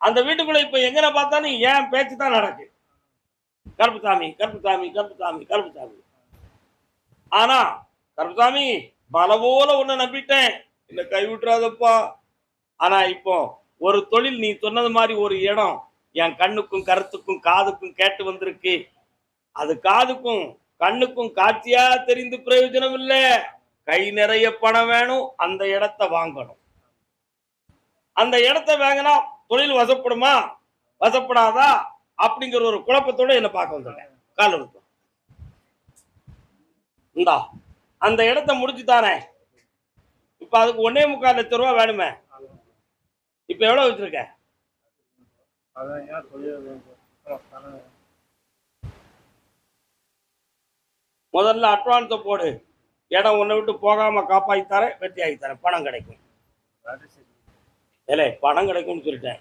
அந்த வீட்டுக்குள்ள இப்ப எங்கன பார்த்தாலும் ஏன் பேச்சு தான் நடக்கு. கருப்புசாமி கருப்புசாமி கருப்புசாமி கருப்புசாமி. ஆனா கருப்புசாமி மலை போல உன்னை நம்பிட்டேன், என்ன கைவிட்டுறாதப்பா. ஆனா இப்போ ஒரு தொழில் நீ சொன்னது மாதிரி ஒரு இடம் என் கண்ணுக்கும் கருத்துக்கும் காதுக்கும் கேட்டு வந்திருக்கு. அது காதுக்கும் கண்ணுக்கும் காட்சியா தெரிந்து பிரயோஜனம் இல்ல. கை நிறைய பணம் வேணும், அந்த இடத்தை வாங்கணும். அந்த இடத்தை வாங்கினா தொழில் வசப்படுமா வசப்படாதா அப்படிங்கிற ஒரு குழப்பத்தோட என்ன பார்க்க வந்துட்டேன். கால் எடுத்து இந்தா அந்த இடத்தை முடிச்சு தானே. இப்ப அதுக்கு 1.25 லட்சம் ரூபாய் வேணுமே. இப்ப எவ்வளவு வச்சிருக்க? முதல்ல அட்வான்ஸை போடு. இடம் உன்னை விட்டு போகாம காப்பாற்றி தரேன், வெற்றி ஆகி தரேன், பணம் கிடைக்கும். பணம் கிடைக்கும்னு சொல்லிட்டேன்.